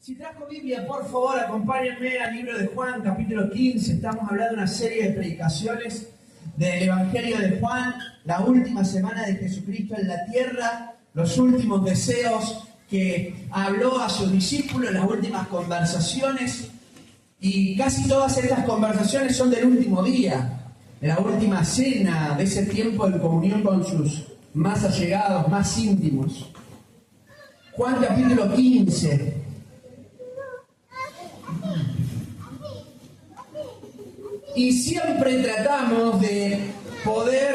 Si trajo Biblia, por favor, acompáñenme al libro de Juan, capítulo 15. Estamos hablando de una serie de predicaciones del Evangelio de Juan, la última semana de Jesucristo en la tierra, los últimos deseos que habló a sus discípulos, las últimas conversaciones. Y casi todas estas conversaciones son del último día, de la última cena, de ese tiempo en comunión con sus más allegados, más íntimos. Juan capítulo 15. Y siempre tratamos de poder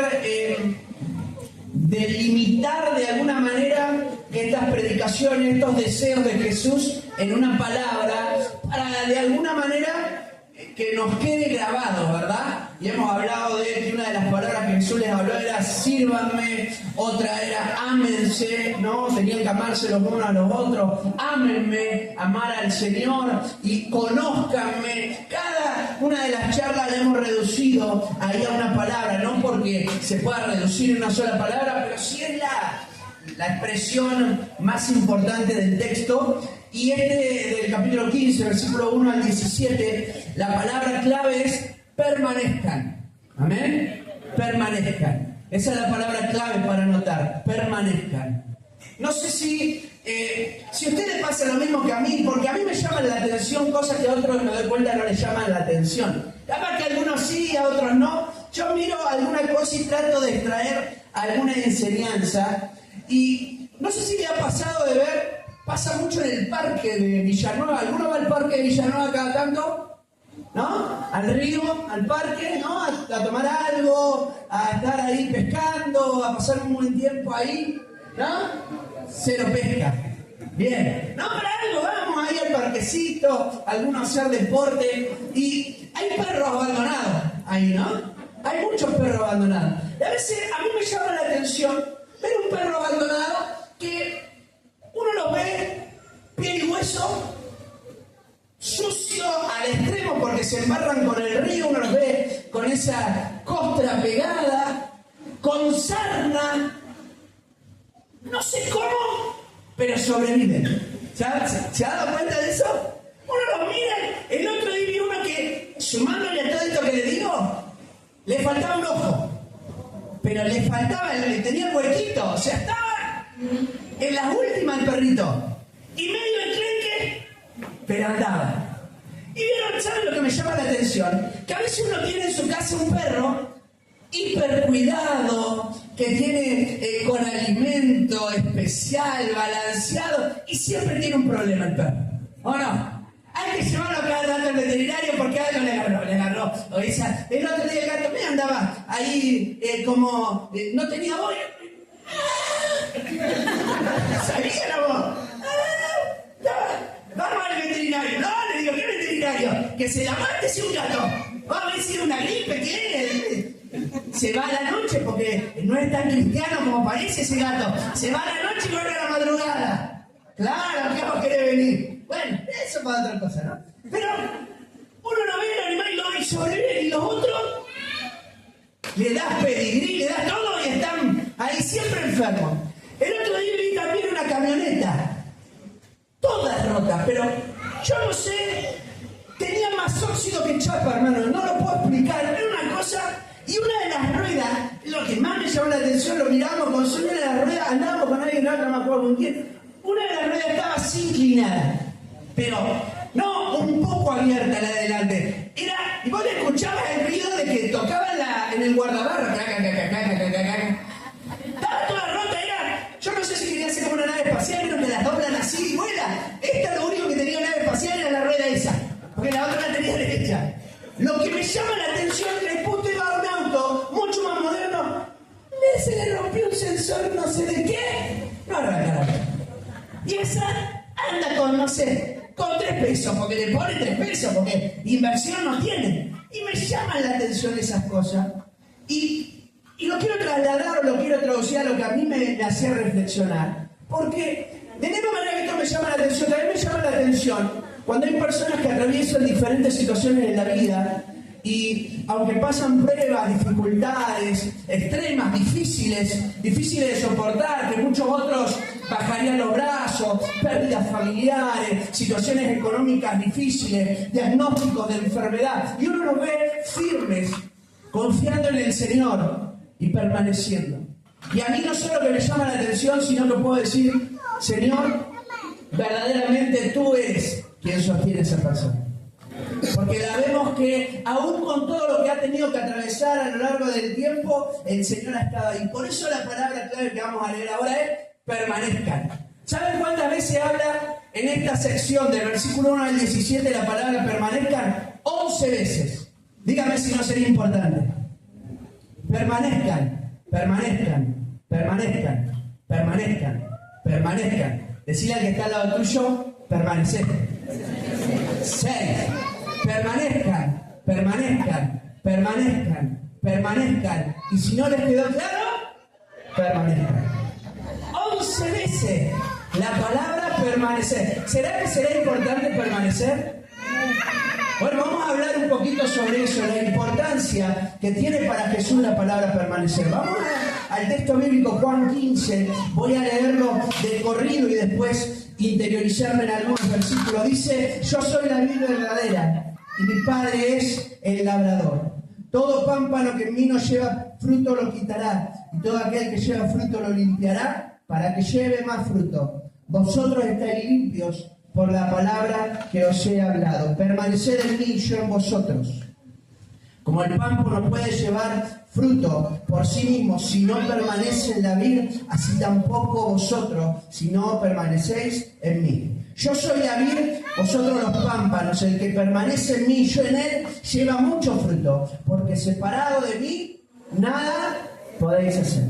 delimitar de alguna manera estas predicaciones, estos deseos de Jesús en una palabra, para de alguna manera que nos quede grabado, ¿verdad? Y hemos hablado de que una de las palabras que Jesús les habló era sírvanme, otra era ámense, ¿no? Tenían que amarse los unos a los otros, ámenme, amar al Señor y conózcanme. Cada una de las charlas la hemos reducido ahí a una palabra, no porque se pueda reducir en una sola palabra, pero sí es la expresión más importante del texto. Y del capítulo 15, versículo 1 al 17, la palabra clave es permanezcan. ¿Amén? Permanezcan. Esa es la palabra clave para anotar, permanezcan. No sé si a usted le pasa lo mismo que a mí, porque a mí me llaman la atención cosas que a otros me doy cuenta no les llaman la atención. Capaz que a algunos sí, a otros no. Yo miro alguna cosa y trato de extraer alguna enseñanza. Y no sé si le ha pasado de ver, pasa mucho en el parque de Villanueva. ¿Alguno va al parque de Villanueva cada tanto? ¿No? Al río, al parque, ¿no? A tomar algo, a estar ahí pescando, a pasar un buen tiempo ahí, ¿no? Cero pesca. Bien. No, para algo, vamos ahí al parquecito, algunos a hacer deporte. Y hay perros abandonados ahí, ¿no? Hay muchos perros abandonados. Y a veces a mí me llama la atención ver un perro abandonado que uno lo ve piel y hueso, sucio al extremo porque se embarran con el río, uno los ve con esa costra pegada, con sarna, no sé cómo, pero sobreviven. ¿Se ha dado cuenta de eso? Uno los mira, el otro día vi uno que, sumándole a todo esto que le digo, le faltaba un ojo, pero le faltaba, le tenía el huequito, o sea, estaba en las últimas el perrito, y medio enclenque, pero andaba. Y vieron, ¿saben lo que me llama la atención? Que a veces uno tiene en su casa un perro hipercuidado, que tiene con alimento especial, balanceado, y siempre tiene un problema el perro, ¿o no? Hay que llevarlo cada rato al veterinario porque algo le agarró. O esa, el otro día el gato me andaba ahí no tenía voz. ¿Sabía la voz? Vamos al veterinario. No, le digo, ¿qué veterinario? Que se la mate si un gato. Va a ver si es una gripe, ¿qué? Se va a la noche porque no es tan cristiano como parece ese gato. Se va a la noche y vuelve a la madrugada. Claro, ¿qué vos querés venir? Bueno, eso para otra cosa, ¿no? Pero uno no ve el animal y lo ve y sobrevive, y los otros le das pedigrí, le das todo y están ahí siempre enfermos. El otro día vi también una camioneta, toda rota, pero yo no sé, tenía más óxido que chapa, hermano, no lo puedo explicar, era una cosa, y una de las ruedas, lo que más me llamó la atención, lo miramos con sueño de las ruedas, andábamos con alguien, no me acuerdo con quién, una de las ruedas estaba así inclinada, pero no un poco abierta la de adelante. Y vos le escuchabas el ruido de que tocaba en el guardabarra. Estaba toda rota, yo no sé si quería ser como una nave espacial, pero que las doblan así y vuela. Esta lo único que tenía una nave espacial era la rueda esa, porque la otra la tenía derecha. Lo que me llama la atención es que el puto iba a un auto mucho más moderno. Se le rompió un sensor no sé de qué. No arranca. Y esa anda con, no sé, con 3 pesos, porque le pone 3 pesos, porque inversión no tiene. Y me llaman la atención esas cosas. Y lo quiero trasladar o lo quiero traducir a lo que a mí me hacía reflexionar. Porque de la misma manera que esto me llama la atención, también me llama la atención cuando hay personas que atraviesan diferentes situaciones en la vida y aunque pasan pruebas, dificultades extremas, difíciles de soportar, que muchos otros bajarían los brazos, pérdidas familiares, situaciones económicas difíciles, diagnósticos de enfermedad. Y uno los ve firmes, confiando en el Señor y permaneciendo. Y a mí no solo que me llama la atención, sino que puedo decir, Señor, verdaderamente tú eres quien sostiene a esa persona. Porque la vemos que aún con todo lo que ha tenido que atravesar a lo largo del tiempo, el Señor ha estado ahí. Por eso la palabra clave que vamos a leer ahora es permanezcan. ¿Saben cuántas veces habla en esta sección del versículo 1 al 17 la palabra permanezcan? 11 veces. Dígame si no sería importante. Permanezcan, permanezcan, permanezcan, permanezcan, permanezcan. Decile al que está al lado tuyo, permanecer. 6. Permanezcan, permanezcan, permanezcan, permanezcan. Y si no les quedó claro, permanezcan. 11 veces la palabra permanecer. ¿Será que será importante permanecer? Bueno, vamos a hablar un poquito sobre eso, la importancia que tiene para Jesús la palabra permanecer. Vamos al texto bíblico, Juan 15, voy a leerlo de corrido y después interiorizarme en algunos versículos. Dice, yo soy la vid verdadera y mi Padre es el labrador. Todo pámpano que en mí no lleva fruto lo quitará, y todo aquel que lleva fruto lo limpiará, para que lleve más fruto. Vosotros estáis limpios por la palabra que os he hablado. Permaneced en mí y yo en vosotros. Como el pámpano no puede llevar fruto por sí mismo si no permanece en la vid, así tampoco vosotros si no permanecéis en mí. Yo soy la vid, vosotros los pámpanos. El que permanece en mí y yo en él lleva mucho fruto, porque separado de mí nada podéis hacer.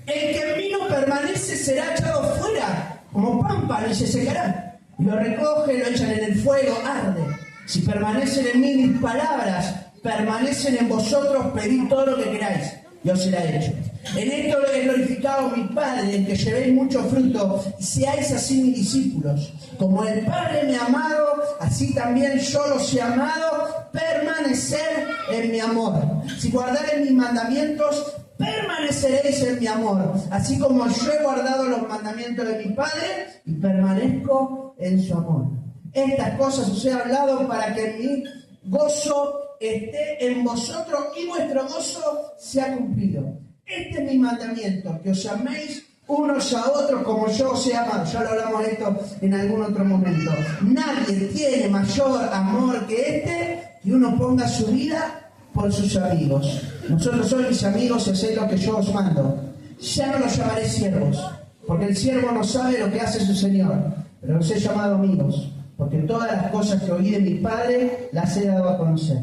El que en mí no permanece será echado fuera como pámpano y se secará. Lo recoge, lo echan en el fuego, arde. Si permanecen en mí mis palabras, permanecen en vosotros, pedid todo lo que queráis y os será hecho. En esto lo he glorificado mi Padre, en que llevéis mucho fruto y seáis así mis discípulos. Como el Padre me ha amado, así también yo los he amado, permanecer en mi amor. Si guardareis mis mandamientos, permaneceréis en mi amor, así como yo he guardado los mandamientos de mi Padre y permanezco en su amor. Estas cosas os he hablado para que mi gozo esté en vosotros y vuestro gozo sea cumplido. Este es mi mandamiento, que os améis unos a otros como yo os he amado. Ya lo hablamos de esto en algún otro momento. Nadie tiene mayor amor que este, que uno ponga su vida por sus amigos. Nosotros sois mis amigos y hacéis lo que yo os mando. Ya no los llamaré siervos, porque el siervo no sabe lo que hace su señor, pero los he llamado amigos, porque todas las cosas que oí de mi Padre las he dado a conocer.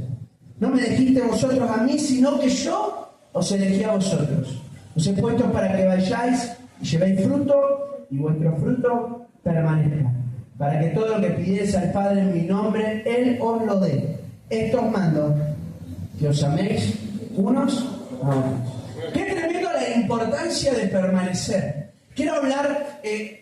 No me elegiste vosotros a mí, sino que yo os elegí a vosotros. Os he puesto para que vayáis y llevéis fruto, y vuestro fruto permanezca, para que todo lo que pidierais al Padre en mi nombre, Él os lo dé. Esto os mando, que os améis unos a otros. Qué tremendo la importancia de permanecer. Quiero hablar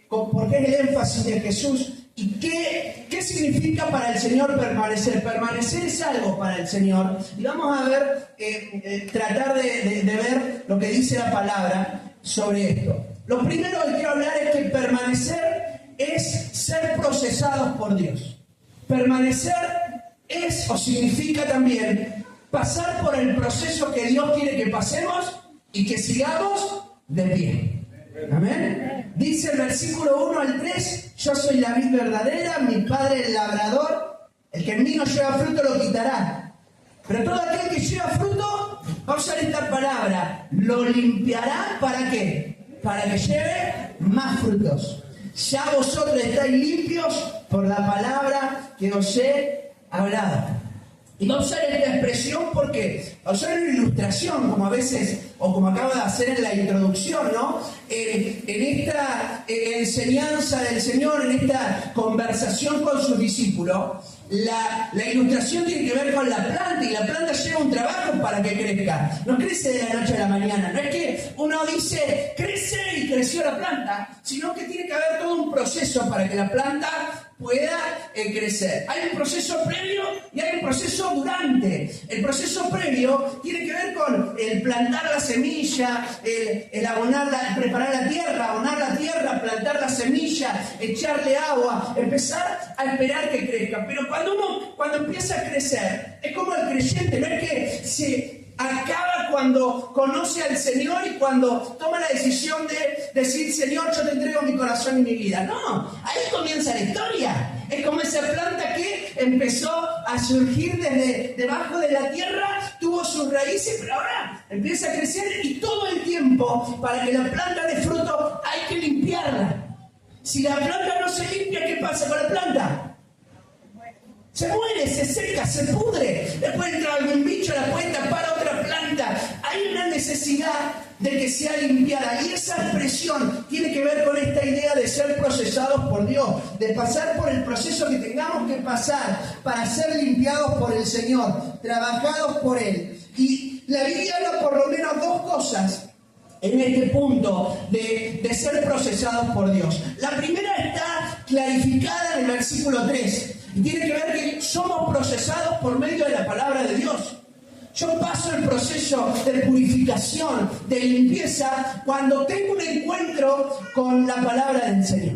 por qué es el énfasis de Jesús y qué significa para el Señor permanecer. Permanecer es algo para el Señor. Y vamos a ver, tratar de ver lo que dice la palabra sobre esto. Lo primero que quiero hablar es que permanecer es ser procesados por Dios. Permanecer es o significa también pasar por el proceso que Dios quiere que pasemos y que sigamos de pie. Amén. Dice el versículo 1 al 3, yo soy la vid verdadera, mi Padre el labrador, el que en mí no lleva fruto lo quitará. Pero todo aquel que lleva fruto, va a usar esta palabra, lo limpiará, ¿para qué? Para que lleve más frutos. Ya vosotros estáis limpios por la palabra que os he hablado. Y va a usar esta expresión porque va a usar una ilustración, como a veces, o como acaba de hacer en la introducción, ¿no? En esta enseñanza del Señor, en esta conversación con sus discípulos, la ilustración tiene que ver con la planta, y la planta lleva un trabajo para que crezca. No crece de la noche a la mañana. No es que uno dice, crece y creció la planta, sino que tiene que haber todo un proceso para que la planta pueda crecer. Hay un proceso previo y hay un proceso durante. El proceso previo tiene que ver con el plantar la semilla, el abonarla, preparar la tierra, abonar la tierra, plantar la semilla, echarle agua, empezar a esperar que crezca. Pero cuando empieza a crecer, es como el creyente, no es que se acaba cuando conoce al Señor y cuando toma la decisión de decir, Señor, yo te entrego mi corazón y mi vida. No, ahí comienza la historia. Es como esa planta que empezó a surgir desde debajo de la tierra, tuvo sus raíces, pero ahora empieza a crecer y todo el tiempo, para que la planta dé fruto, hay que limpiarla. Si la planta no se limpia, ¿qué pasa con la planta? Se muere, se seca, se pudre. Después entra algún bicho, la puede tapar otra planta. Hay una necesidad de que sea limpiada. Y esa expresión tiene que ver con esta idea de ser procesados por Dios, de pasar por el proceso que tengamos que pasar para ser limpiados por el Señor, trabajados por Él. Y la Biblia habla por lo menos dos cosas en este punto de ser procesados por Dios. La primera está clarificada en el versículo 3. Y tiene que ver que somos procesados por medio de la palabra de Dios. Yo paso el proceso de purificación, de limpieza, cuando tengo un encuentro con la palabra del Señor.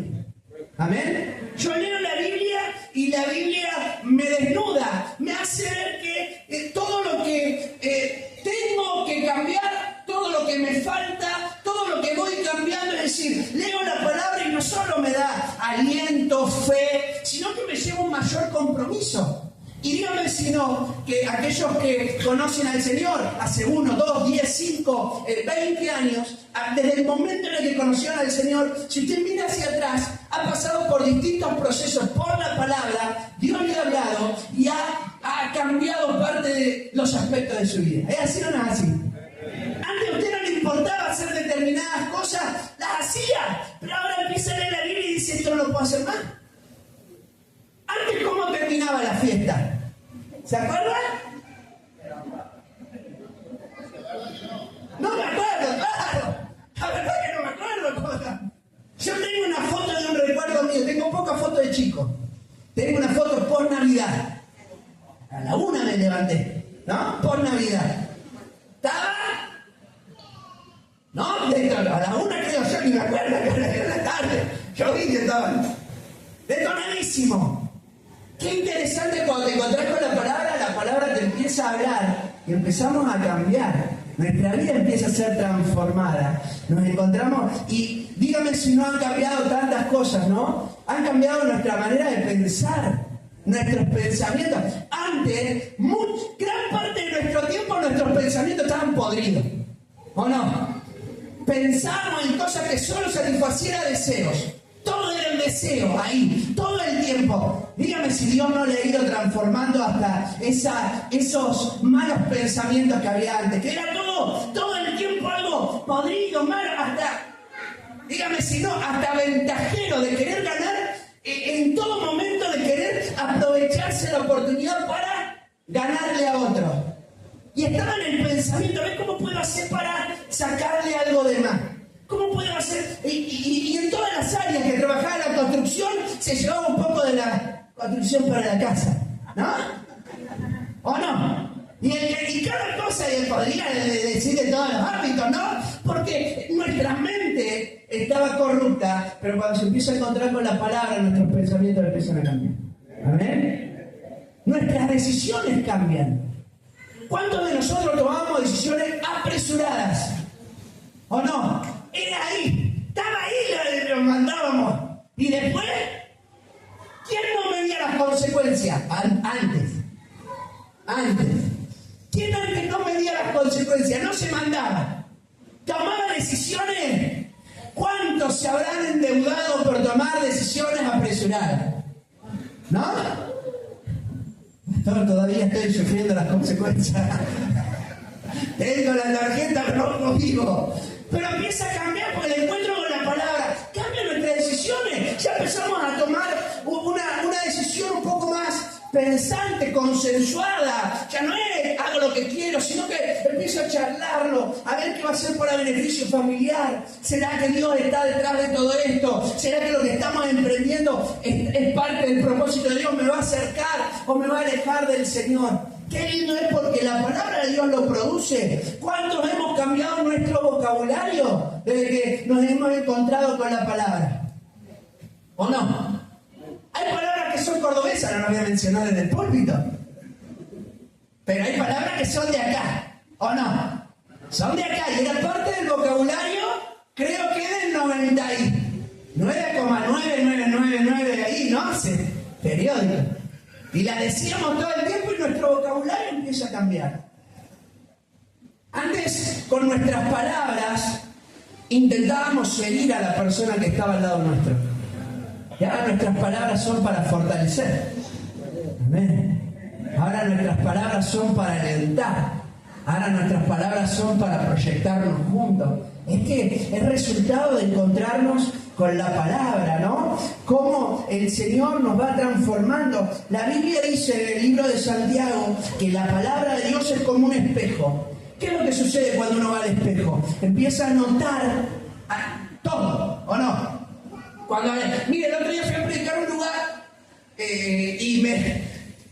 Amén. Yo leo la Biblia y la Biblia me desnuda, me hace ver que todo lo que tengo que cambiar, todo lo que me falta, todo lo que voy cambiando, es decir, leo la palabra y no solo me da aliento, fe, sino que me lleva un mayor compromiso. Y dígame si no, que aquellos que conocen al Señor hace 1, 2, 10, 5, 20 años, desde el momento en el que conocieron al Señor, si usted mira hacia atrás, ha pasado por distintos procesos, por la palabra, Dios le ha hablado y ha cambiado parte de los aspectos de su vida. ¿Es así o no es así? Antes a usted no le importaba hacer determinadas cosas, las hacía, pero ahora empieza a leer la Biblia y dice, esto no lo puedo hacer más. Antes, ¿cómo terminaba la fiesta? ¿Se acuerdan? No me acuerdo, claro. La verdad que no me acuerdo. Yo tengo una foto de un recuerdo mío, tengo pocas fotos de chico. Tengo una foto por Navidad. A la 1 me levanté, ¿no? Por Navidad. Estaba... No, a la 1 creo yo, ni me acuerdo, que era la tarde. Yo vi que estaban detonadísimos. Qué interesante cuando te encontrás con la palabra te empieza a hablar y empezamos a cambiar. Nuestra vida empieza a ser transformada. Nos encontramos y dígame si no han cambiado tantas cosas, ¿no? Han cambiado nuestra manera de pensar, nuestros pensamientos. Antes, gran parte de nuestro tiempo, nuestros pensamientos estaban podridos, ¿o no? Pensábamos en cosas que solo satisfacieran deseos. Todo era el deseo ahí, todo el tiempo. Dígame si Dios no le ha ido transformando hasta esos malos pensamientos que había antes, que era todo el tiempo algo podrido, malo, dígame si no, hasta ventajero, de querer ganar en todo momento, de querer aprovecharse la oportunidad para ganarle a otro. Y estaba en el pensamiento, ¿ves cómo puedo hacer para sacarle algo de más? ¿Cómo puedo hacer? Y en todas las áreas que trabajaba en la construcción, se llevaba un poco de la construcción para la casa, ¿no? ¿O no? Y cada cosa, y podría decir de todos los ámbitos, ¿no? Porque nuestra mente estaba corrupta, pero cuando se empieza a encontrar con la palabra, nuestros pensamientos empiezan a cambiar. ¿Amén? Nuestras decisiones cambian. ¿Cuántos de nosotros tomamos decisiones apresuradas? ¿O no? Era ahí, estaba ahí, lo mandábamos. Y después, ¿quién no medía las consecuencias? Antes. ¿Quién antes no medía las consecuencias? No se mandaba. Tomaba decisiones. ¿Cuántos se habrán endeudado por tomar decisiones apresuradas? ¿No? Todavía estoy sufriendo las consecuencias. Tengo la tarjeta rojo vivo. Pero empieza a cambiar porque el encuentro con la palabra cambia nuestras decisiones. Ya empezamos a tomar una decisión un poco más pensante, consensuada. Ya no es hago lo que quiero, sino que empiezo a charlarlo, a ver qué va a ser para beneficio familiar. ¿Será que Dios está detrás de todo esto? ¿Será que lo que estamos emprendiendo es parte del propósito de Dios? ¿Me va a acercar o me va a alejar del Señor? Qué lindo es porque la palabra de Dios lo produce. ¿Cuántos hemos cambiado nuestro vocabulario desde que nos hemos encontrado con la palabra? ¿O no? Hay palabras que son cordobesas, no las voy a mencionar en el púlpito. Pero hay palabras que son de acá, ¿o no? Son de acá y era parte del vocabulario, creo que del 99,9999 ahí, ¿no? Hace periódico. Y la decíamos todo el tiempo y nuestro vocabulario empieza a cambiar. Antes, con nuestras palabras, intentábamos herir a la persona que estaba al lado nuestro. Y ahora nuestras palabras son para fortalecer. Amén. Ahora nuestras palabras son para alentar. Ahora nuestras palabras son para proyectarnos juntos. Es que es resultado de encontrarnos con la palabra, ¿no? Cómo el Señor nos va transformando. La Biblia dice en el libro de Santiago que la palabra de Dios es como un espejo. ¿Qué es lo que sucede cuando uno va al espejo? Empieza a notar todo, ¿o no? Mire, el otro día fui a predicar un lugar y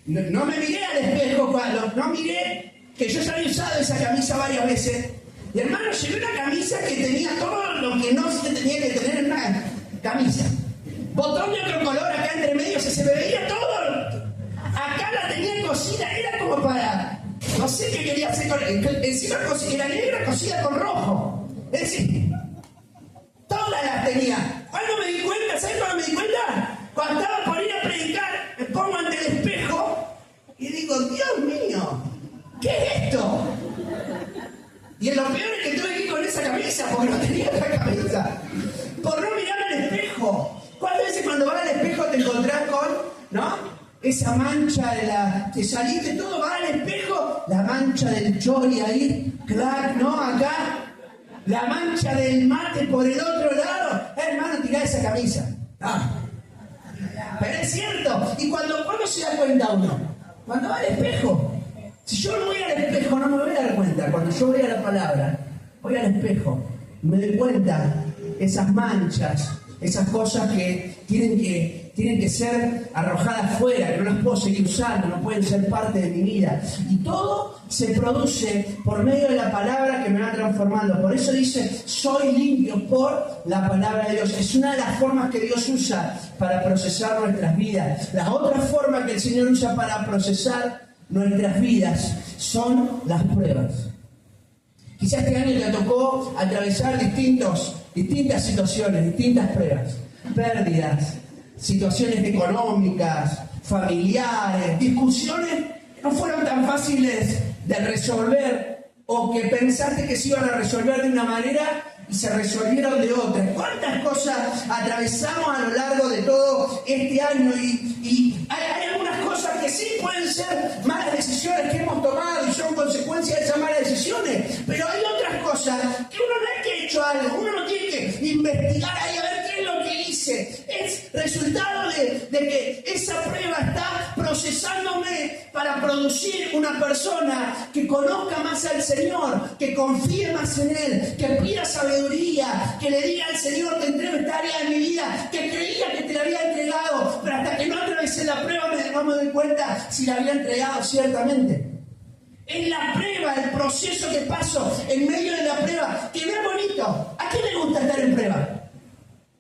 no me miré al espejo, no miré que yo ya había usado esa camisa varias veces. Y hermano, llevé una camisa que tenía todo lo que no se tenía que tener en una camisa. Botón de otro color acá entre medio, se me veía todo. Acá la tenía cosida, era como para... No sé qué quería hacer con... Encima era negra cosida con rojo. Es decir, todas las tenía. ¿Cuándo me di cuenta? ¿Sabes cuándo me di cuenta? Cuando estaba por ir a predicar, me pongo ante el espejo y digo, Dios mío, ¿qué es esto? Y lo peor es que tuve que ir con esa camisa, porque no tenía otra camisa. Por no mirar al espejo. ¿Cuántas veces cuando vas al espejo te encontrás con, ¿no? Esa mancha de la... Te saliste todo, vas al espejo, la mancha del chori ahí, clac, ¿no? Acá. La mancha del mate por el otro lado. Hermano, tirá esa camisa. Pero es cierto. ¿Y cuándo se da cuenta uno? Cuando va al espejo. Si yo no voy al espejo, no me voy a dar cuenta. Cuando yo voy a la palabra, voy al espejo, me doy cuenta esas manchas, esas cosas que tienen que ser arrojadas fuera, que no las puedo seguir usando, no pueden ser parte de mi vida. Y todo se produce por medio de la palabra que me va transformando. Por eso dice, soy limpio por la palabra de Dios. Es una de las formas que Dios usa para procesar nuestras vidas. La otra forma que el Señor usa para procesar nuestras vidas son las pruebas. Quizás este año te tocó atravesar distintas situaciones, distintas pruebas, pérdidas, situaciones económicas, familiares, discusiones que no fueron tan fáciles de resolver o que pensaste que se iban a resolver de una manera y se resolvieron de otra. ¿Cuántas cosas atravesamos a lo largo de todo este año? Y hay algunas cosas que sí pueden ser malas decisiones que hemos tomado y son consecuencia de esas malas decisiones, pero hay otras cosas que uno no es que ha hecho algo, uno no tiene que investigar ahí a ver qué es lo que hice. Es resultado de que esa prueba está procesándome para producir una persona que conozca más al Señor, que confíe más en Él, que pida sabiduría, que le diga al Señor, te entrego esta área de mi vida, que creía que te la había entregado, pero hasta que no atravesé la prueba no me doy cuenta si la había entregado ciertamente. Es la prueba, el proceso que paso en medio de la prueba, que no es bonito. ¿A quién le gusta estar en prueba?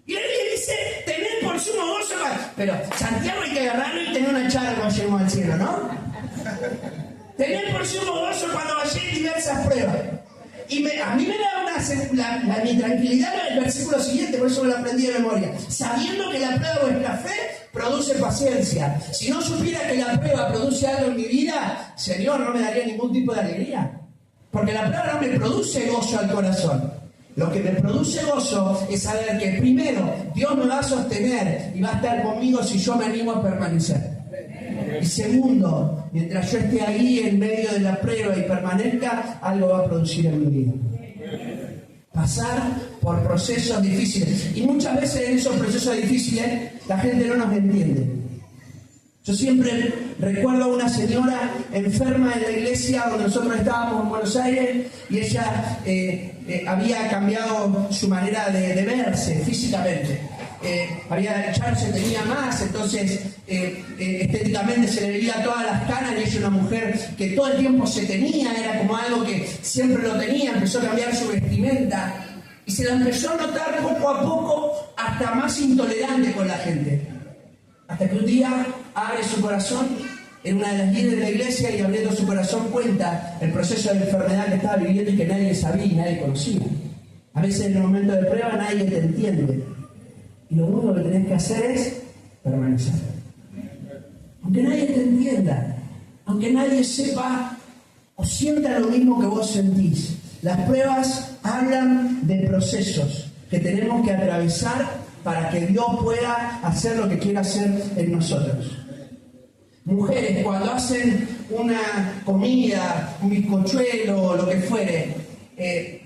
Y la Biblia dice, tened por sumo gozo. Pero Santiago hay que agarrarlo y tener una charla cuando lleguemos al cielo, ¿no? Tened por sumo gozo cuando vayáis diversas pruebas. Y a mí me da mi tranquilidad el versículo siguiente, por eso me lo aprendí de memoria. Sabiendo que la prueba de vuestra fe produce paciencia. Si no supiera que la prueba produce algo en mi vida, Señor, no me daría ningún tipo de alegría. Porque la prueba no me produce gozo al corazón. Lo que me produce gozo es saber que primero Dios me va a sostener y va a estar conmigo si yo me animo a permanecer. Y segundo, mientras yo esté ahí en medio de la prueba y permanezca, algo va a producir en mi vida. Pasar por procesos difíciles. Y muchas veces en esos procesos difíciles la gente no nos entiende. Yo siempre recuerdo a una señora enferma en la iglesia donde nosotros estábamos en Buenos Aires y ella había cambiado su manera de verse físicamente. Ya no se tenía más, entonces estéticamente se le veía todas las canas y ella una mujer que todo el tiempo se tenía, era como algo que siempre lo tenía, empezó a cambiar su vestimenta y se la empezó a notar poco a poco hasta más intolerante con la gente. Hasta que un día abre su corazón en una de las líderes de la iglesia y abriendo su corazón cuenta el proceso de enfermedad que estaba viviendo y que nadie sabía y nadie conocía. A veces en el momento de prueba nadie te entiende. Y lo único que tenés que hacer es permanecer. Aunque nadie te entienda, aunque nadie sepa o sienta lo mismo que vos sentís, las pruebas hablan de procesos que tenemos que atravesar para que Dios pueda hacer lo que quiera hacer en nosotros. Mujeres, cuando hacen una comida, un bizcochuelo o lo que fuere,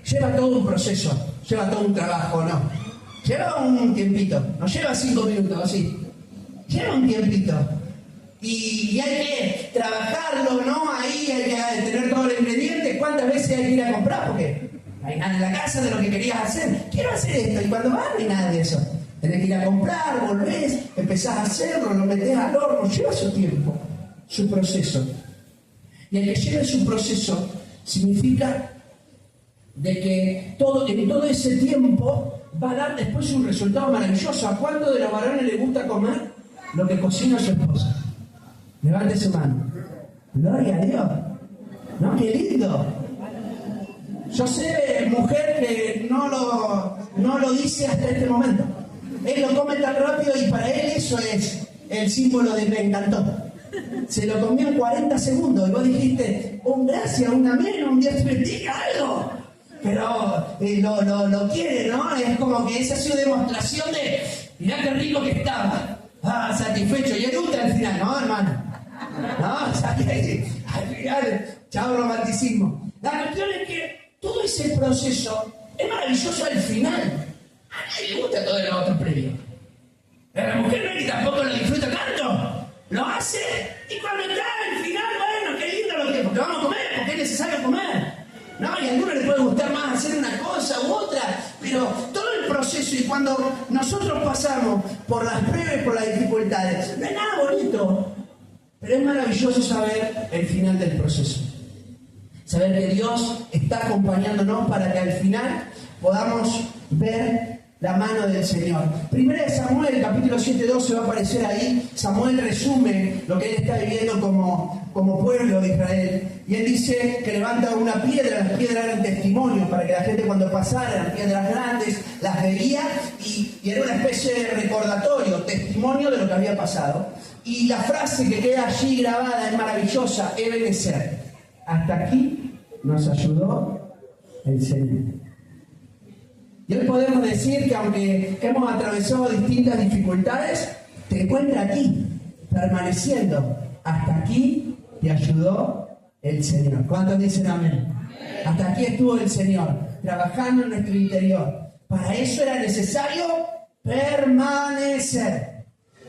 lleva todo un proceso, lleva todo un trabajo, ¿no? Lleva un tiempito, no lleva 5 minutos, así. Lleva un tiempito. Y hay que trabajarlo, ¿no? Ahí hay que tener todos los ingredientes. ¿Cuántas veces hay que ir a comprar? Porque no hay nada en la casa de lo que querías hacer. Quiero hacer esto. Y cuando vas, no hay nada de eso. Tenés que ir a comprar, volvés, empezás a hacerlo, lo metés al horno. Lleva su tiempo, su proceso. Y el que lleve su proceso significa de que en todo ese tiempo va a dar después un resultado maravilloso. ¿A cuánto de los varones les gusta comer lo que cocina su esposa? Levante su mano. Gloria a Dios. ¿No? ¡Qué lindo! Yo sé, mujer, que no lo dice hasta este momento. Él lo come tan rápido y para él eso es el símbolo de me encantó. Se lo comió en 40 segundos y vos dijiste, un gracias, un amén, un Dios te bendiga, algo. Pero lo quiere, ¿no? Es como que esa ha sido demostración de, mirá qué rico que estaba. Satisfecho. Y el gusta al final, ¿no, hermano? No, al final, chao romanticismo. La cuestión es que todo ese proceso es maravilloso al final. A nadie le gusta todo el otro previo. Pero la mujer no es que tampoco lo disfruta tanto. Lo hace y cuando está al final, bueno, qué lindo lo que... Porque vamos a comer, porque es necesario comer. No, y a algunos les puede gustar más hacer una cosa u otra, pero todo el proceso y cuando nosotros pasamos por las pruebas y por las dificultades, no es nada bonito, pero es maravilloso saber el final del proceso. Saber que Dios está acompañándonos para que al final podamos ver la mano del Señor. Primera de Samuel, capítulo 7:12 va a aparecer ahí. Samuel resume lo que él está viviendo como pueblo de Israel. Y él dice que levanta una piedra, las piedras eran testimonio para que la gente cuando pasara, eran piedras grandes, las veía y era una especie de recordatorio, testimonio de lo que había pasado. Y la frase que queda allí grabada es maravillosa, Ebenezer. Hasta aquí nos ayudó el Señor. Y hoy podemos decir que aunque hemos atravesado distintas dificultades, te encuentras aquí, permaneciendo. Hasta aquí te ayudó el Señor. ¿Cuántos dicen amén? Hasta aquí estuvo el Señor, trabajando en nuestro interior. Para eso era necesario permanecer.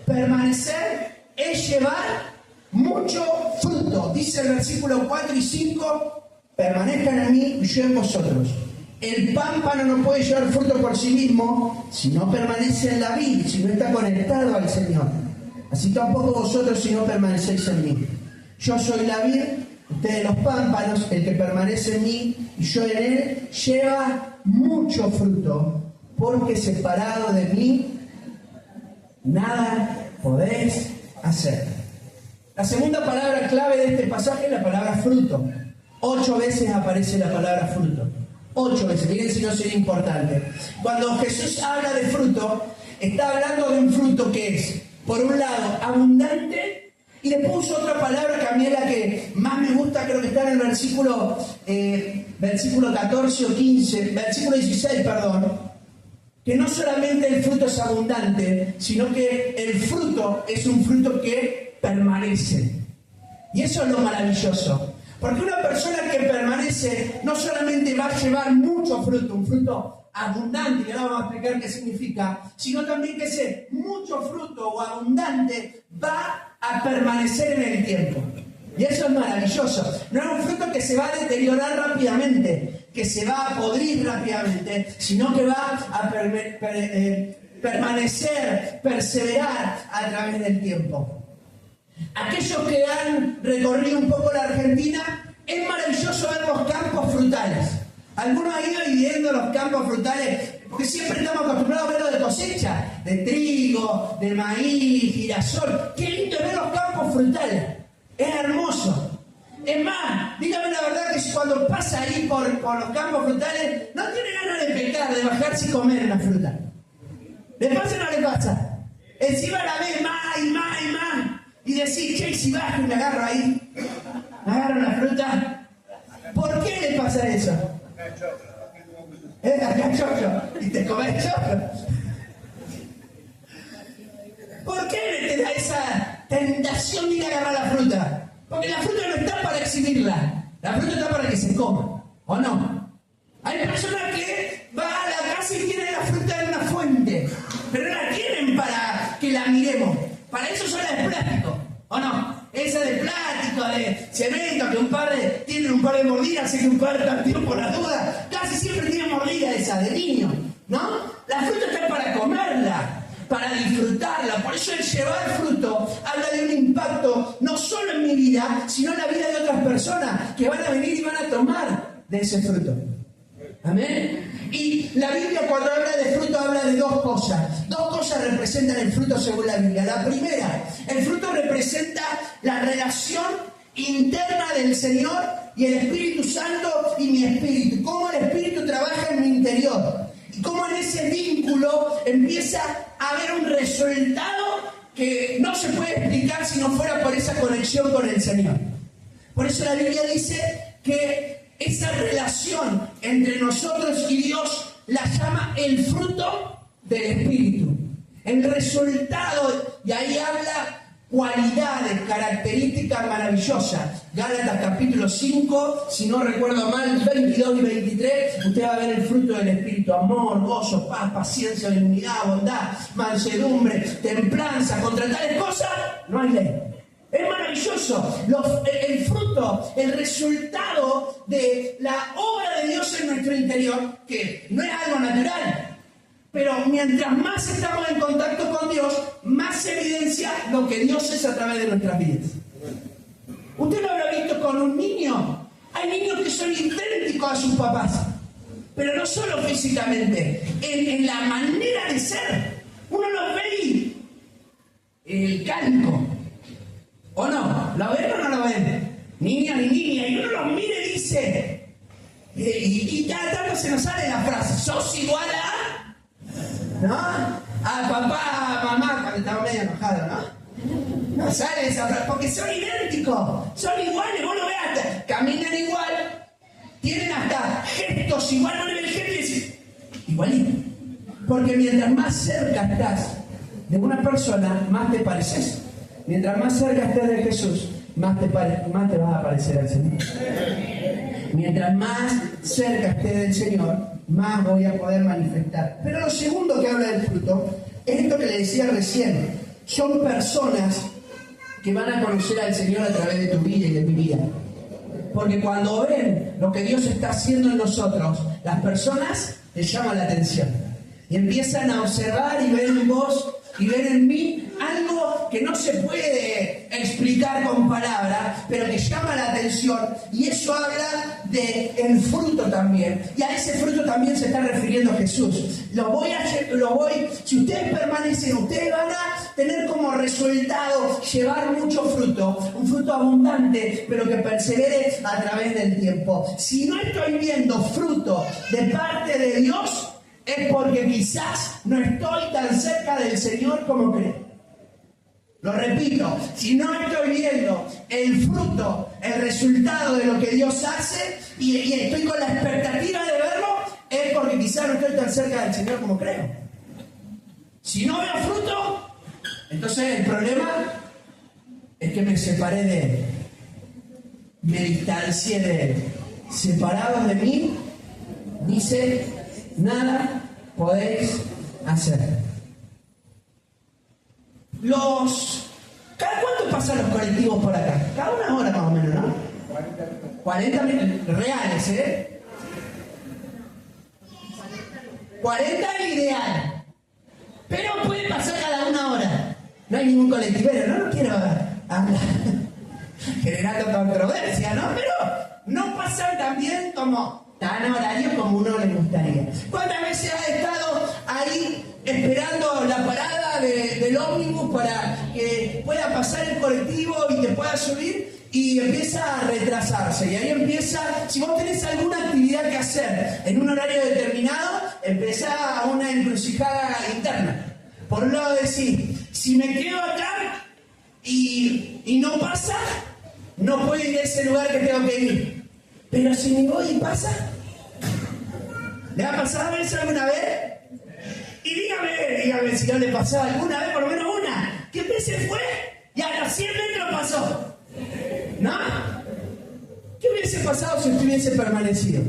Permanecer es llevar mucho fruto. Dice el versículo 4 y 5, permanezcan en mí y yo en vosotros. El pámpano no puede llevar fruto por sí mismo si no permanece en la vid, si no está conectado al Señor. Así tampoco vosotros si no permanecéis en mí. Yo soy la vid, ustedes los pámpanos, el que permanece en mí y yo en él, lleva mucho fruto, porque separado de mí, nada podéis hacer. La segunda palabra clave de este pasaje es la palabra fruto. 8 veces aparece la palabra fruto. 8 veces, miren si no sería importante. Cuando Jesús habla de fruto, está hablando de un fruto que es, por un lado, abundante, y le puso otra palabra que a mí es la que más me gusta, creo que está en el versículo 14 o 15, versículo 16, perdón, que no solamente el fruto es abundante, sino que el fruto es un fruto que permanece. Y eso es lo maravilloso. Porque una persona que permanece no solamente va a llevar mucho fruto, un fruto abundante, que ahora vamos a explicar qué significa, sino también que ese mucho fruto o abundante va a permanecer en el tiempo. Y eso es maravilloso. No es un fruto que se va a deteriorar rápidamente, que se va a podrir rápidamente, sino que va a permanecer, perseverar a través del tiempo. Aquellos que han recorrido un poco la Argentina, es maravilloso ver los campos frutales. Algunos han ido viviendo los campos frutales, porque siempre estamos acostumbrados a verlo de cosecha, de trigo, de maíz, girasol. Qué lindo ver los campos frutales. Es hermoso. Es más, dígame la verdad que cuando pasa ahí por los campos frutales, no tiene ganas de pecar, de bajarse y comer una fruta. ¿Le pasa o no le pasa? Encima la ve más y más y más. Y decir, che, si bajo y me agarro ahí, me agarro una fruta. ¿Por qué le pasa eso? Acá chocho. ¿Y te comes chocho? ¿Por qué te da esa tentación de ir a agarrar la fruta? Porque la fruta no está para exhibirla. La fruta está para que se coma. ¿O no? Hay personas que van a la casa y tienen la fruta en una fuente. Pero no la tienen para que la miremos. Para eso son las de plástico. ¿O no? Esa de plástico, de cemento, que tienen un par de mordidas, así que un par también por la duda. Casi siempre tienen mordidas esa de niño. ¿No? La fruta está para comerla, para disfrutarla. Por eso el llevar fruto habla de un impacto no solo en mi vida, sino en la vida de otras personas que van a venir y van a tomar de ese fruto. Amén. Y la Biblia, cuando habla de fruto, habla de dos cosas. Dos cosas representan el fruto según la Biblia. La primera, el fruto representa la relación interna del Señor y el Espíritu Santo y mi espíritu. Cómo el Espíritu trabaja en mi interior. Y cómo en ese vínculo empieza a haber un resultado que no se puede explicar si no fuera por esa conexión con el Señor. Por eso la Biblia dice que esa relación entre nosotros y Dios la llama el fruto del Espíritu. El resultado, y ahí habla cualidades, características maravillosas. Gálatas capítulo 5, si no recuerdo mal, 22 y 23, usted va a ver el fruto del Espíritu: amor, gozo, paz, paciencia, benignidad, bondad, mansedumbre, templanza. Contra tales cosas no hay ley. Es maravilloso. El fruto, el resultado de la obra de Dios en nuestro interior, que no es algo natural, pero mientras más estamos en contacto con Dios, más se evidencia lo que Dios es a través de nuestras vidas. Usted lo habrá visto con un niño. Hay niños que son idénticos a sus papás, pero no solo físicamente, en la manera de ser. Uno los ve y el calco. ¿O no? ¿Lo ven o no lo ven? Niña ni niña. Y uno los mira y dice, y cada tanto se nos sale la frase: sos igual a, ¿no? A papá, a mamá, cuando estamos medio enojados, ¿no? No sale esa frase, porque son idénticos, son iguales. Vos lo ves, hasta caminan igual, tienen hasta gestos igual. No le ven el gesto y decís, igualito. Porque mientras más cerca estás de una persona, más te pareces. Mientras más cerca estés de Jesús, más te vas a parecer al Señor. Mientras más cerca esté del Señor, más voy a poder manifestar. Pero lo segundo que habla del fruto es esto que le decía recién. Son personas que van a conocer al Señor a través de tu vida y de mi vida. Porque cuando ven lo que Dios está haciendo en nosotros, las personas les llaman la atención. Y empiezan a observar y ver en vos y ver en mí algo que no se puede explicar con palabras, pero que llama la atención, y eso habla del fruto también. Y a ese fruto también se está refiriendo Jesús. Si ustedes permanecen, ustedes van a tener como resultado llevar mucho fruto, un fruto abundante, pero que persevere a través del tiempo. Si no estoy viendo fruto de parte de Dios, es porque quizás no estoy tan cerca del Señor como creo. Lo repito, si no estoy viendo el fruto, el resultado de lo que Dios hace y estoy con la expectativa de verlo, es porque quizás no estoy tan cerca del Señor como creo. Si no veo fruto, entonces el problema es que me separé de Él. Me distancié de Él. Separados de mí, dice, nada podéis hacer. ¿Cada cuánto pasan los colectivos por acá? Cada una hora más o menos, ¿no? 40 minutos reales, ¿eh? 40 es ideal. Pero puede pasar cada una hora. No hay ningún colectivero, no quiero hablar generando controversia, ¿no? Pero no pasan tan bien como tan horario como uno le gustaría. ¿Cuántas veces has estado ahí esperando la parada del ómnibus para que pueda pasar el colectivo y te pueda subir? Y empieza a retrasarse, y ahí empieza, si vos tenés alguna actividad que hacer en un horario determinado, empieza una encrucijada interna. Por un lado decís, si me quedo acá y no pasa, no puedo ir a ese lugar que tengo que ir. Pero si me voy y pasa, ¿le ha pasado eso alguna vez? Y dígame si no le pasó alguna vez, por lo menos una, que usted se fue y a los 100 metros pasó. ¿No? ¿Qué hubiese pasado si usted hubiese permanecido?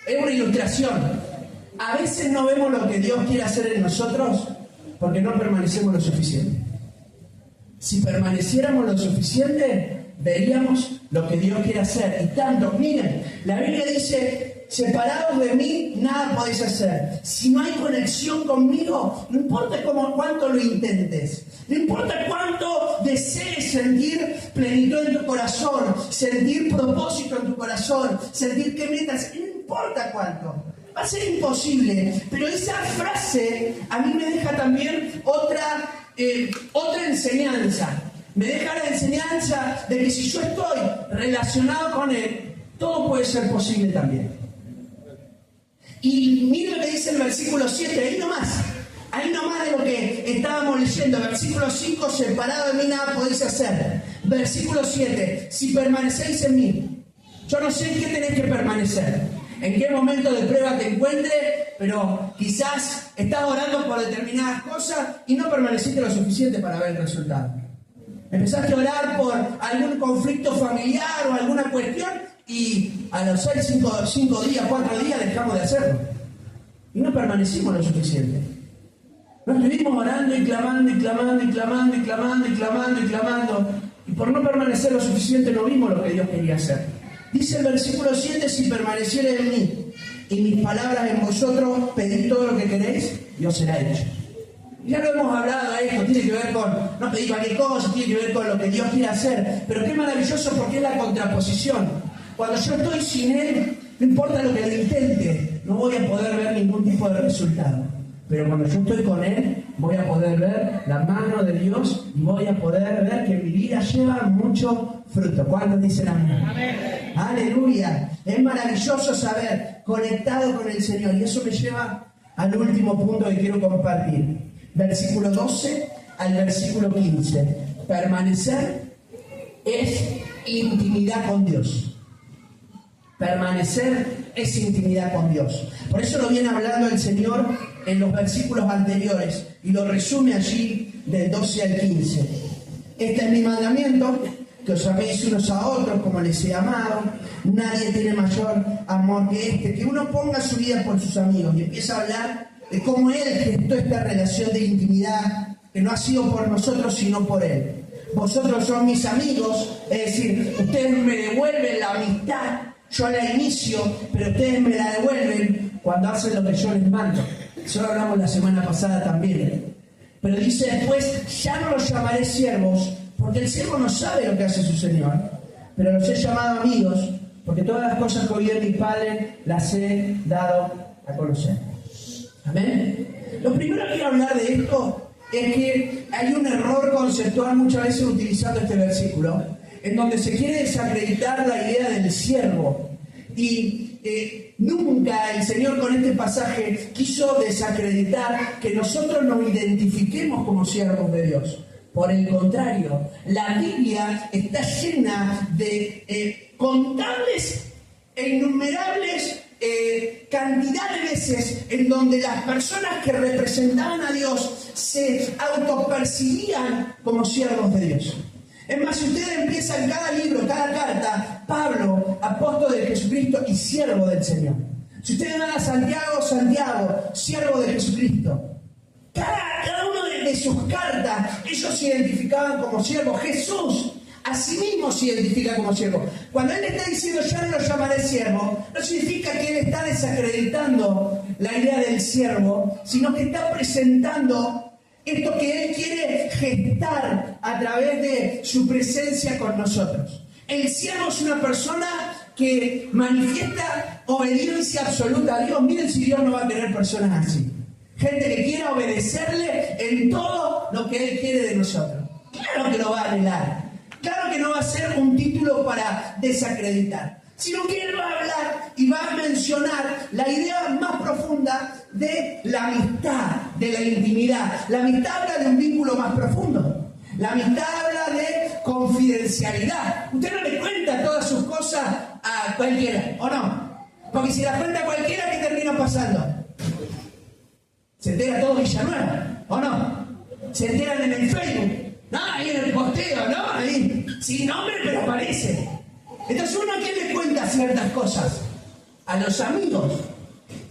Es una ilustración. A veces no vemos lo que Dios quiere hacer en nosotros porque no permanecemos lo suficiente. Si permaneciéramos lo suficiente, veríamos lo que Dios quiere hacer. Y tanto, miren, la Biblia dice, separados de mí, nada podéis hacer. Si no hay conexión conmigo, no importa cuánto lo intentes, no importa cuánto desees sentir plenitud en tu corazón, sentir propósito en tu corazón, sentir que metas, no importa cuánto. Va a ser imposible, pero esa frase a mí me deja también otra enseñanza. Me deja la enseñanza de que si yo estoy relacionado con Él, todo puede ser posible también. Y mira lo que dice el versículo 7, ahí nomás de lo que estábamos leyendo. Versículo 5, separado de mí nada podéis hacer. Versículo 7, si permanecéis en mí. Yo no sé en qué tenés que permanecer, en qué momento de prueba te encuentres, pero quizás estás orando por determinadas cosas y no permaneciste lo suficiente para ver el resultado. Empezaste a orar por algún conflicto familiar o alguna cuestión y a los 5 días, 4 días dejamos de hacerlo. Y no permanecimos lo suficiente. No estuvimos orando y clamando y clamando y clamando y clamando y clamando y clamando. Y por no permanecer lo suficiente no vimos lo que Dios quería hacer. Dice el versículo 7, si permaneciereis en mí y mis palabras en vosotros, pedid todo lo que queréis y os será hecho. Ya lo hemos hablado a esto, tiene que ver con, no pedir cualquier cosa, tiene que ver con lo que Dios quiere hacer. Pero qué maravilloso porque es la contraposición. Cuando yo estoy sin Él, no importa lo que le intente, no voy a poder ver ningún tipo de resultado. Pero cuando yo estoy con Él, voy a poder ver la mano de Dios y voy a poder ver que mi vida lleva mucho fruto. ¿Cuántos dicen amén? Amén. Aleluya. Es maravilloso saber, conectado con el Señor. Y eso me lleva al último punto que quiero compartir. Versículo 12 al versículo 15. Permanecer es intimidad con Dios. Permanecer es intimidad con Dios. Por eso lo viene hablando el Señor en los versículos anteriores y lo resume allí del 12 al 15. Este es mi mandamiento, que os améis unos a otros como les he amado. Nadie tiene mayor amor que este, que uno ponga su vida por sus amigos. Y empieza a hablar de cómo Él gestó esta relación de intimidad, que no ha sido por nosotros sino por Él. Vosotros son mis amigos, es decir, ustedes me devuelven la amistad. Yo la inicio, pero ustedes me la devuelven cuando hacen lo que yo les mando. Eso lo hablamos la semana pasada también. Pero dice después, ya no los llamaré siervos, porque el siervo no sabe lo que hace su Señor. Pero los he llamado amigos, porque todas las cosas que oí de mi Padre las he dado a conocer. Amén. Lo primero que quiero hablar de esto es que hay un error conceptual muchas veces utilizando este versículo, en donde se quiere desacreditar la idea del siervo. Y nunca el Señor con este pasaje quiso desacreditar que nosotros nos identifiquemos como siervos de Dios. Por el contrario, la Biblia está llena de contables e innumerables cantidad de veces en donde las personas que representaban a Dios se autopercibían como siervos de Dios. Es más, si ustedes empiezan cada libro, cada carta, Pablo, apóstol de Jesucristo y siervo del Señor. Si ustedes van a Santiago, Santiago, siervo de Jesucristo. Cada uno de sus cartas, ellos se identificaban como siervos. Jesús a sí mismo se identifica como siervo. Cuando Él está diciendo yo no lo llamaré siervo, no significa que Él está desacreditando la idea del siervo, sino que está presentando esto que Él quiere gestar a través de su presencia con nosotros. El siervo es una persona que manifiesta obediencia absoluta a Dios. Miren si Dios no va a tener personas así. Gente que quiera obedecerle en todo lo que Él quiere de nosotros. Claro que lo va a anhelar. Claro que no va a ser un título para desacreditar, sino que Él va a hablar y va a mencionar la idea más profunda de la amistad, de la intimidad. La amistad habla de un vínculo más profundo. La amistad habla de confidencialidad. Usted no le cuenta todas sus cosas a cualquiera, ¿o no? Porque si las cuenta a cualquiera, ¿qué termina pasando? Se entera todo Villanueva, ¿o no? Se enteran en el Facebook. No, ahí en el posteo, ¿no? Ahí, sin nombre, pero aparece. Entonces uno, ¿a quién le cuenta ciertas cosas? A los amigos.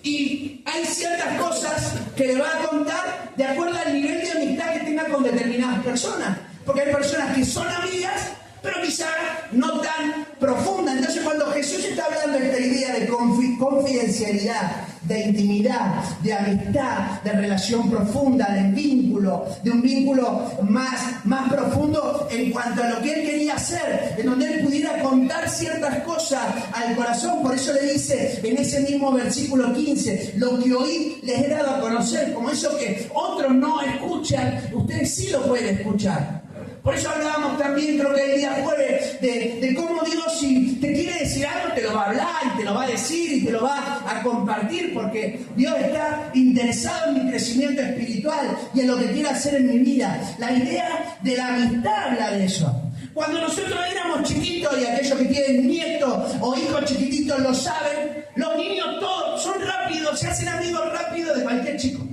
Y hay ciertas cosas que le va a contar de acuerdo al nivel de amistad que tenga con determinadas personas. Porque hay personas que son amigas, pero quizás no tan profundas. Entonces cuando Jesús está hablando de esta idea de confidencialidad, de intimidad, de amistad, de relación profunda, de vínculo, de un vínculo más profundo en cuanto a lo que Él quería hacer, en donde Él pudiera contar ciertas cosas al corazón. Por eso le dice en ese mismo versículo 15, lo que oí les he dado a conocer, como eso que otros no escuchan, ustedes sí lo pueden escuchar. Por eso hablábamos también, creo que el día jueves, de cómo Dios, si te quiere decir algo, te lo va a hablar, y te lo va a decir, y te lo va a compartir, porque Dios está interesado en mi crecimiento espiritual y en lo que quiere hacer en mi vida. La idea de la amistad habla de eso. Cuando nosotros éramos chiquitos, y aquellos que tienen nietos o hijos chiquititos lo saben, los niños todos son rápidos, se hacen amigos rápidos de cualquier chico.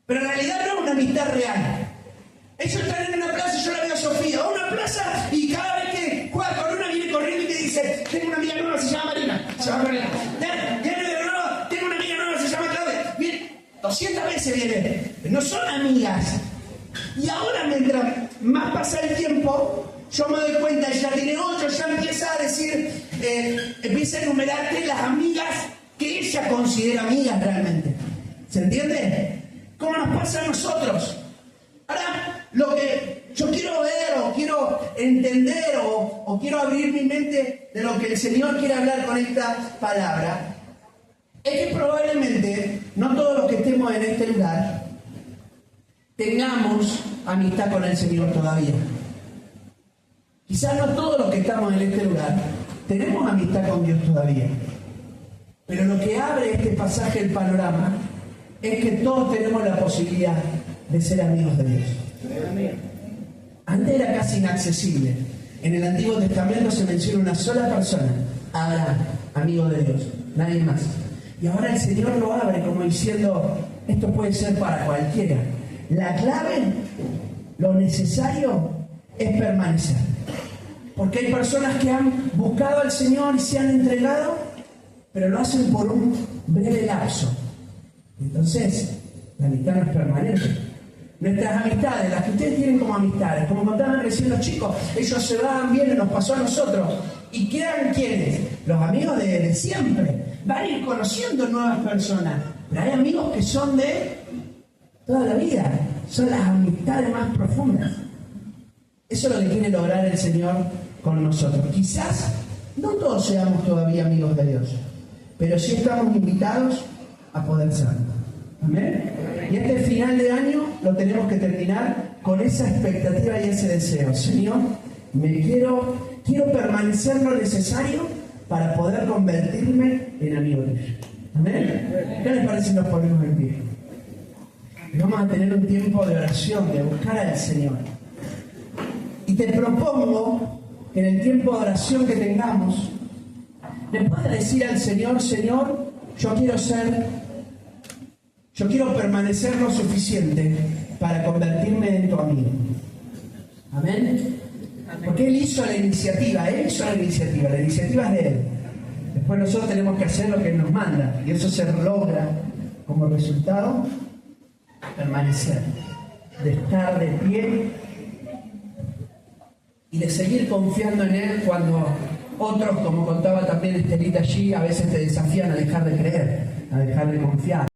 Pero en realidad no es una amistad real. Ellos están en una plaza, yo la veo a Sofía, a una plaza, y cada vez que juega con una viene corriendo y te dice, tengo una amiga nueva, se llama Marina. Viene de nuevo, tengo una amiga nueva, se llama Claudia. Viene, 200 veces viene. No son amigas. Y ahora mientras más pasa el tiempo, yo me doy cuenta, ella tiene 8, ya empieza a decir, empieza a enumerarte las amigas que ella considera amigas realmente. ¿Se entiende? ¿Cómo nos pasa a nosotros? Ahora, lo que yo quiero ver o quiero entender o quiero abrir mi mente de lo que el Señor quiere hablar con esta palabra, es que probablemente no todos los que estemos en este lugar tengamos amistad con el Señor todavía. Quizás no todos los que estamos en este lugar tenemos amistad con Dios todavía. Pero lo que abre este pasaje, el panorama, es que todos tenemos la posibilidad de ser amigos de Dios. Antes era casi inaccesible. En el Antiguo Testamento se menciona una sola persona, Abraham, amigo de Dios, nadie más. Y ahora el Señor lo abre como diciendo, esto puede ser para cualquiera. La clave, lo necesario, es permanecer. Porque hay personas que han buscado al Señor y se han entregado, pero lo hacen por un breve lapso. Entonces, la amistad no es permanente. Nuestras amistades, las que ustedes tienen como amistades, como contaban recién los chicos, ellos se van, vienen, nos pasó a nosotros. ¿Y quedan quiénes? Los amigos de siempre. Van a ir conociendo nuevas personas. Pero hay amigos que son de toda la vida. Son las amistades más profundas. Eso es lo que quiere lograr el Señor con nosotros. Quizás no todos seamos todavía amigos de Dios, pero sí estamos invitados a poder serlo. ¿Amén? Y este final de año lo tenemos que terminar con esa expectativa y ese deseo. Señor, quiero permanecer lo necesario para poder convertirme en amigo de Dios. ¿Amén? ¿Qué les parece si nos ponemos en pie? Y vamos a tener un tiempo de oración, de buscar al Señor. Y te propongo que en el tiempo de oración que tengamos, le puedas decir al Señor, Señor, yo quiero permanecer lo suficiente para convertirme en tu amigo. ¿Amén? Porque Él hizo la iniciativa, la iniciativa es de Él. Después nosotros tenemos que hacer lo que Él nos manda, y eso se logra como resultado permanecer, de estar de pie y de seguir confiando en Él cuando otros, como contaba también Estelita allí, a veces te desafían a dejar de creer, a dejar de confiar.